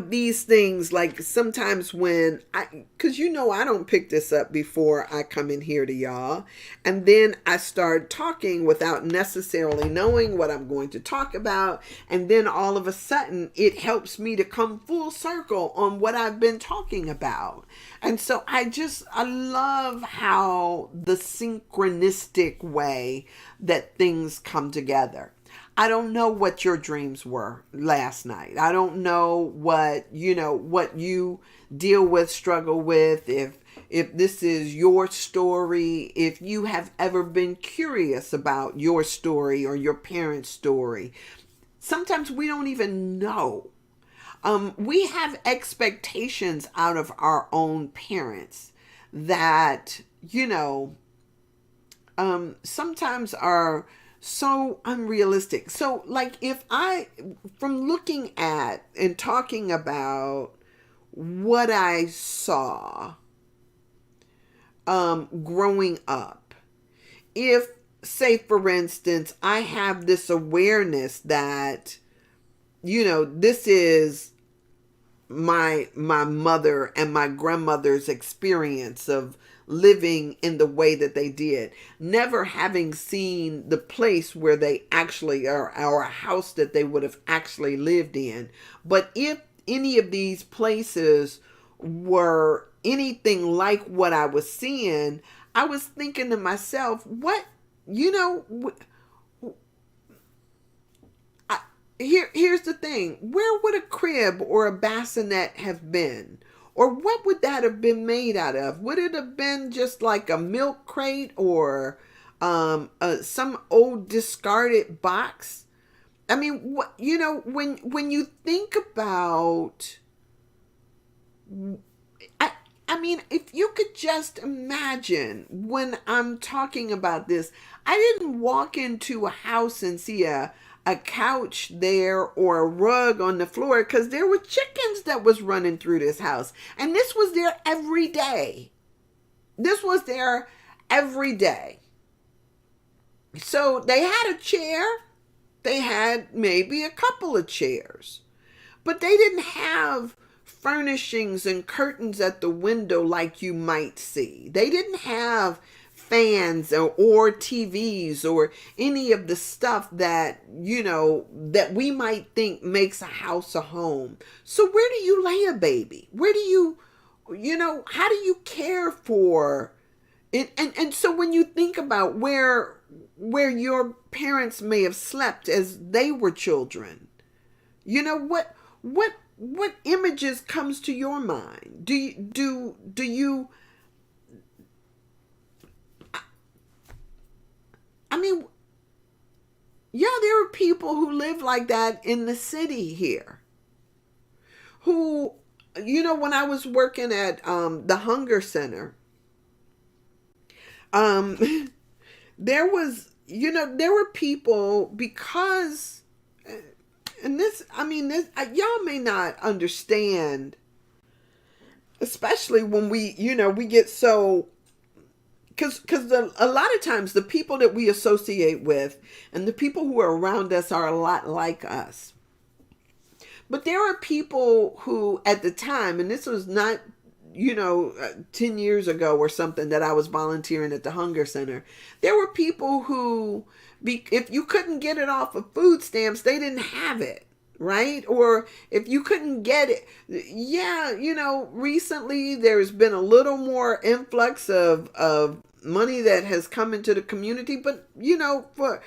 these things, like sometimes when because I don't pick this up before I come in here to y'all, and then I start talking without necessarily knowing what I'm going to talk about, and then all of a sudden it helps me to come full circle on what I've been talking about. And so I love how the synchronistic way that things come together. I don't know what your dreams were last night. I don't know what you deal with, struggle with, if this is your story, if you have ever been curious about your story or your parents' story. Sometimes we don't even know. We have expectations out of our own parents that, sometimes are so unrealistic. So like from looking at and talking about what I saw growing up, if, say for instance, I have this awareness that, this is my mother and my grandmother's experience of living in the way that they did, never having seen the place where they actually are, or a house that they would have actually lived in. But if any of these places were anything like what I was seeing, I was thinking to myself, here's the thing. Where would a crib or a bassinet have been? Or what would that have been made out of? Would it have been just like a milk crate or some old discarded box? I mean, when you think about, I mean, if you could just imagine when I'm talking about this, I didn't walk into a house and see a a couch there or a rug on the floor because there were chickens that was running through this house. And this was there every day. This was there every day. So they had a chair. They had maybe a couple of chairs. But they didn't have furnishings and curtains at the window like you might see. They didn't have fans or TVs or any of the stuff that, that we might think makes a house a home. So where do you lay a baby? Where do you, how do you care for it? And so when you think about where your parents may have slept as they were children, what images comes to your mind? Do you I mean, yeah, there are people who live like that in the city here. Who, when I was working at the Hunger Center, there were people because, and this, y'all may not understand, especially when we get so. Because a lot of times the people that we associate with and the people who are around us are a lot like us. But there are people who at the time, and this was not, 10 years ago or something that I was volunteering at the Hunger Center. There were people who, if you couldn't get it off of food stamps, they didn't have it. Right? Or if you couldn't get it, recently there's been a little more influx of money that has come into the community, but there are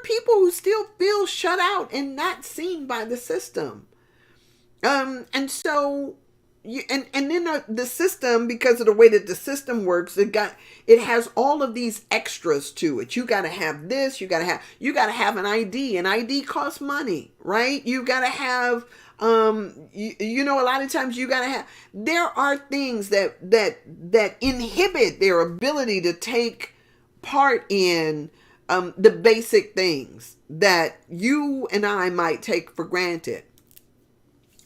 people who still feel shut out and not seen by the system. And so and then the system, because of the way that the system works, it has all of these extras to it. You got to have this, you got to have an ID. An ID costs money, right? You got to have a lot of times you got to have, there are things that inhibit their ability to take part in the basic things that you and I might take for granted.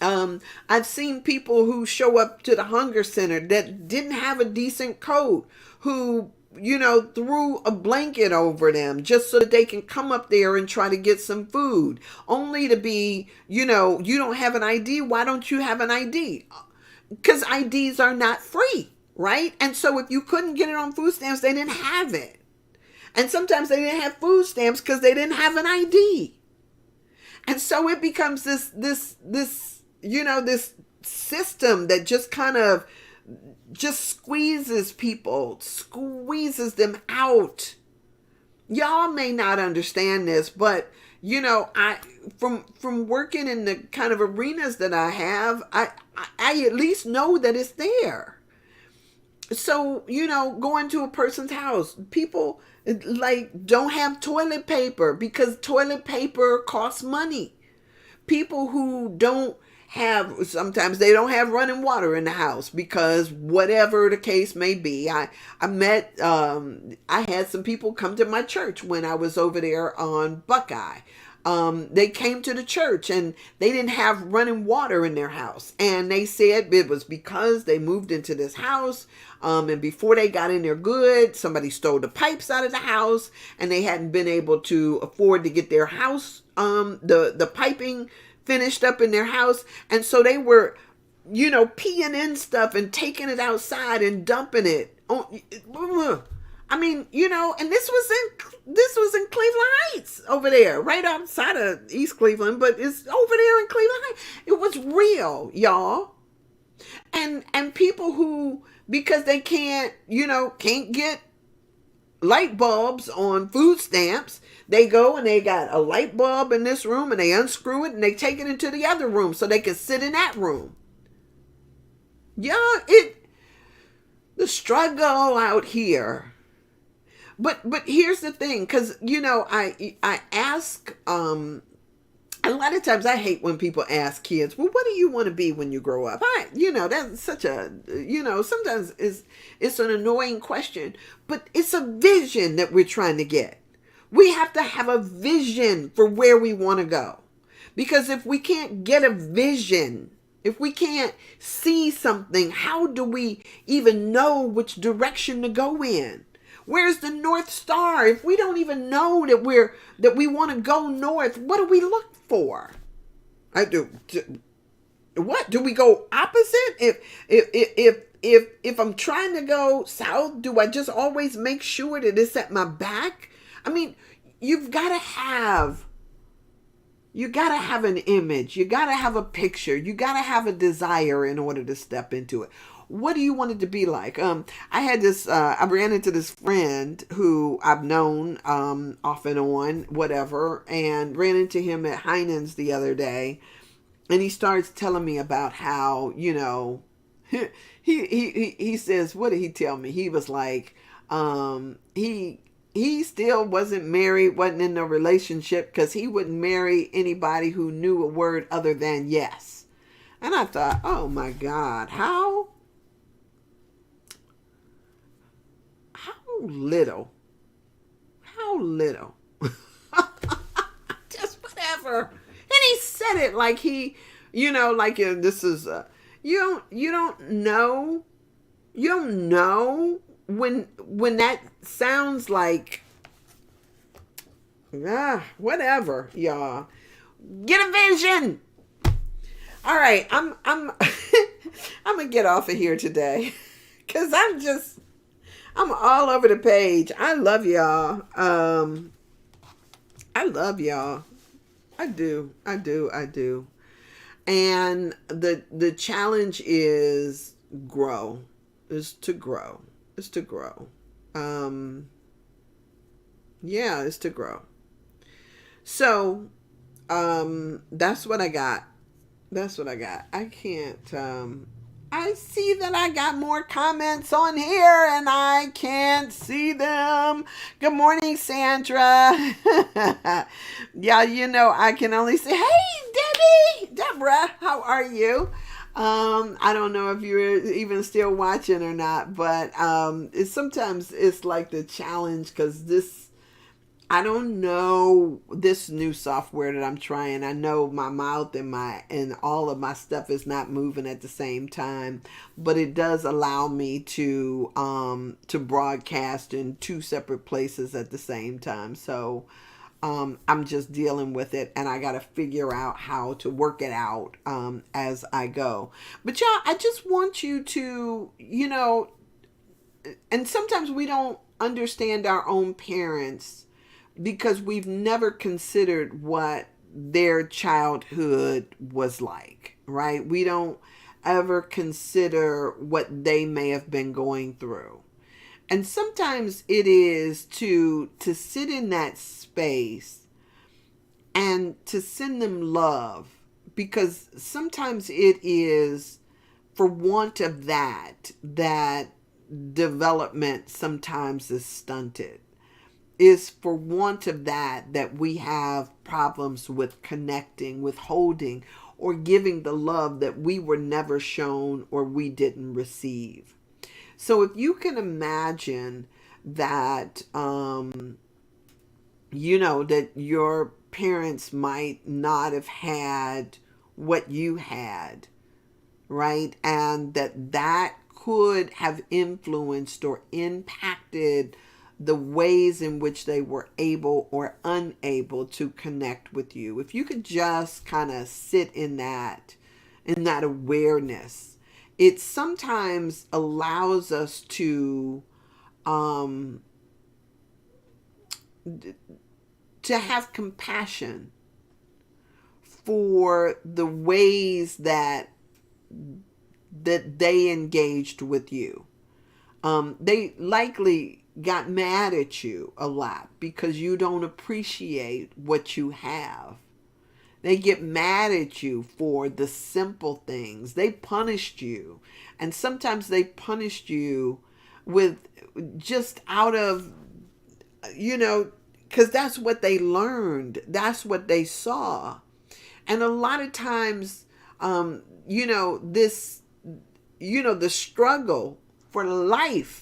I've seen people who show up to the Hunger Center that didn't have a decent coat, who, threw a blanket over them just so that they can come up there and try to get some food, only to be, you don't have an ID. Why don't you have an ID? Because IDs are not free, right? And so if you couldn't get it on food stamps, they didn't have it. And sometimes they didn't have food stamps because they didn't have an ID. And so it becomes this system that just kind of squeezes them out. Y'all may not understand this, but I from working in the kind of arenas that I have, I at least know that it's there. So, going to a person's house, people don't have toilet paper because toilet paper costs money. People who sometimes they don't have running water in the house because whatever the case may be. I had some people come to my church when I was over there on Buckeye. They came to the church and they didn't have running water in their house. And they said it was because they moved into this house. And before they got in there good, somebody stole the pipes out of the house and they hadn't been able to afford to get their house, the piping finished up in their house. And so they were, peeing in stuff and taking it outside and dumping it. And this was in Cleveland Heights over there, right outside of East Cleveland, but it's over there in Cleveland Heights. It was real, y'all. And people who, because they can't get light bulbs on food stamps, they go and they got a light bulb in this room and they unscrew it and they take it into the other room so they can sit in that room. Yeah, the struggle out here. But here's the thing, because I ask a lot of times I hate when people ask kids, well, what do you want to be when you grow up? That's such a, sometimes it's an annoying question, but it's a vision that we're trying to get. We have to have a vision for where we want to go. Because if we can't get a vision, if we can't see something, how do we even know which direction to go in? Where's the North Star? If we don't even know that we want to go north, what do we look for? What do we go opposite? If I'm trying to go south, do I just always make sure that it's at my back? I mean, you've got to have an image. You got to have a picture. You got to have a desire in order to step into it. What do you want it to be like? I ran into this friend who I've known off and on, whatever, and ran into him at Heinen's the other day. And he starts telling me about how, he says, what did he tell me? He was like, he still wasn't married, wasn't in a relationship because he wouldn't marry anybody who knew a word other than yes. And I thought, oh my God, how little, just whatever. And he said it like this is you don't know when that sounds like whatever, y'all. Get a vision. All right, I'm I'm gonna get off of here today because I'm all over the page. I love y'all. I love y'all. I do. And the challenge is grow. Is to grow. It's to grow. It's to grow. So, that's what I got. I can't, I see that I got more comments on here and I can't see them. Good morning, Sandra. Yeah, I can only say, hey, Deborah, how are you? I don't know if you're even still watching or not, but sometimes it's like the challenge because I don't know this new software that I'm trying. I know my mouth and all of my stuff is not moving at the same time, but it does allow me to broadcast in two separate places at the same time. So I'm just dealing with it, and I got to figure out how to work it out as I go. But y'all, I just want you to, and sometimes we don't understand our own parents because we've never considered what their childhood was like, right? We don't ever consider what they may have been going through. And sometimes it is to sit in that space and to send them love, because sometimes it is for want of that development sometimes is stunted. Is for want of that we have problems with connecting, with holding, or giving the love that we were never shown or we didn't receive. So if you can imagine that, that your parents might not have had what you had, right? And that could have influenced or impacted the ways in which they were able or unable to connect with you. If you could just kind of sit in that awareness, it sometimes allows us to have compassion for the ways that they engaged with you. They likely got mad at you a lot because you don't appreciate what you have. They get mad at you for the simple things. They punished you. And sometimes they punished you with just out of, because that's what they learned. That's what they saw. And a lot of times, the struggle for life.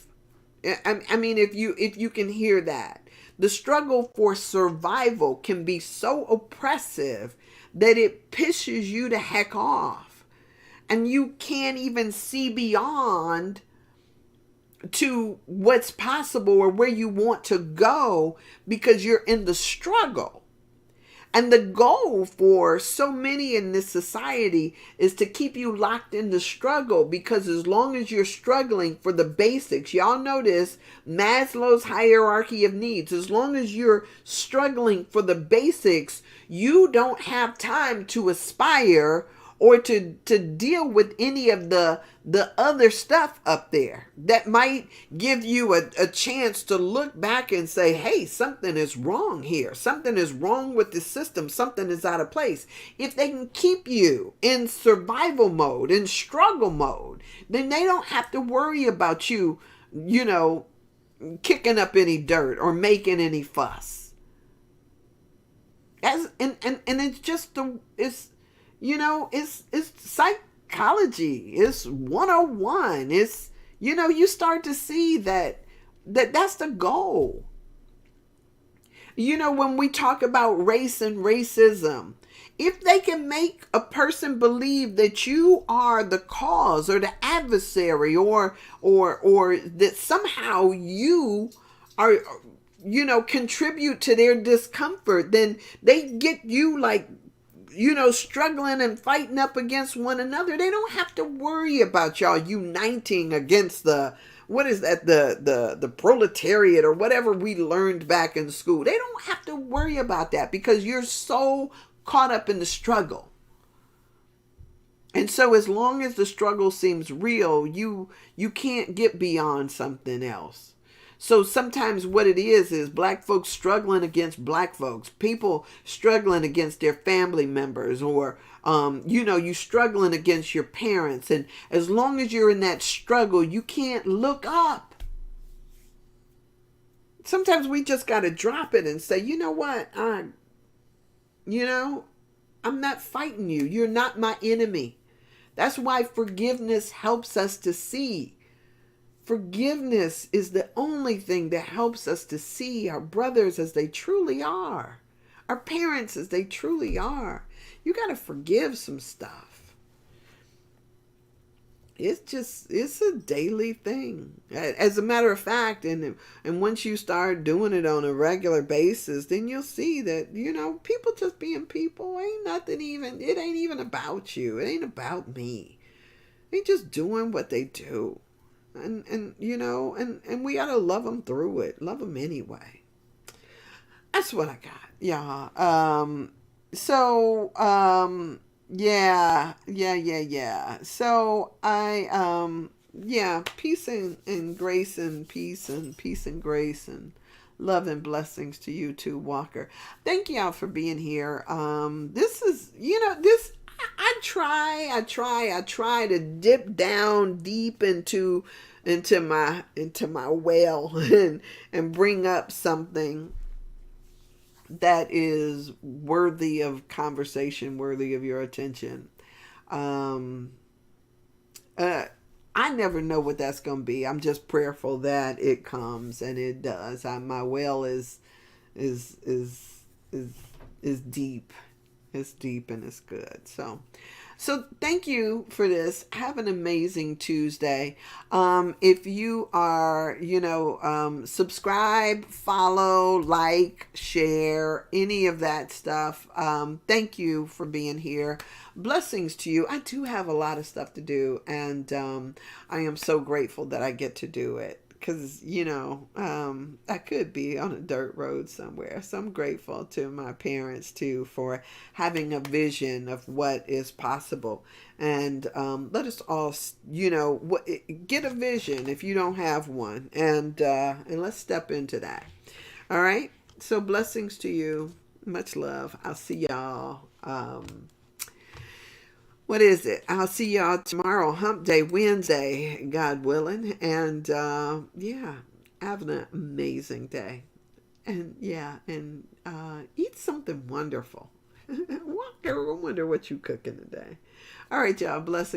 I mean, if you can hear that, The struggle for survival can be so oppressive that it pisses you the heck off. And you can't even see beyond to what's possible or where you want to go because you're in the struggle. And the goal for so many in this society is to keep you locked in the struggle, because as long as you're struggling for the basics, y'all know this, Maslow's hierarchy of needs, as long as you're struggling for the basics, you don't have time to aspire or to deal with any of the other stuff up there that might give you a chance to look back and say, hey, something is wrong here. Something is wrong with the system. Something is out of place. If they can keep you in survival mode, in struggle mode, then they don't have to worry about you, kicking up any dirt or making any fuss. And it's just it's psychology. It's 101. It's, you start to see that's the goal. When we talk about race and racism, if they can make a person believe that you are the cause or the adversary or that somehow you are, contribute to their discomfort, then they get you struggling and fighting up against one another. They don't have to worry about y'all uniting against the proletariat or whatever we learned back in school. They don't have to worry about that because you're so caught up in the struggle. And so as long as the struggle seems real, you can't get beyond something else. So sometimes what it is black folks struggling against black folks, people struggling against their family members, or, you struggling against your parents. And as long as you're in that struggle, you can't look up. Sometimes we just got to drop it and say, you know what? I'm not fighting you. You're not my enemy. That's why forgiveness helps us to see. Forgiveness is the only thing that helps us to see our brothers as they truly are, our parents as they truly are. You got to forgive some stuff. It's a daily thing. As a matter of fact, and once you start doing it on a regular basis, then you'll see that, people just being people ain't nothing it ain't even about you. It ain't about me. They just doing what they do. And we gotta love them through it. Love them anyway. That's what I got, y'all. Yeah. So peace and grace and peace and grace and love and blessings to you too, Walker. Thank y'all for being here. This is, I try to dip down deep into my well and bring up something that is worthy of conversation, worthy of your attention. I never know what that's going to be. I'm just prayerful that it comes, and it does. My well is deep. It's deep and it's good. So thank you for this. Have an amazing Tuesday. If you are, subscribe, follow, like, share, any of that stuff. Thank you for being here. Blessings to you. I do have a lot of stuff to do, and I am so grateful that I get to do it. Because, I could be on a dirt road somewhere. So I'm grateful to my parents, too, for having a vision of what is possible. And let us all, get a vision if you don't have one. And let's step into that. All right? So blessings to you. Much love. I'll see y'all. What is it? I'll see y'all tomorrow, Hump Day Wednesday, God willing. And have an amazing day. And eat something wonderful. I wonder what you cooking today. All right, y'all. Blessings.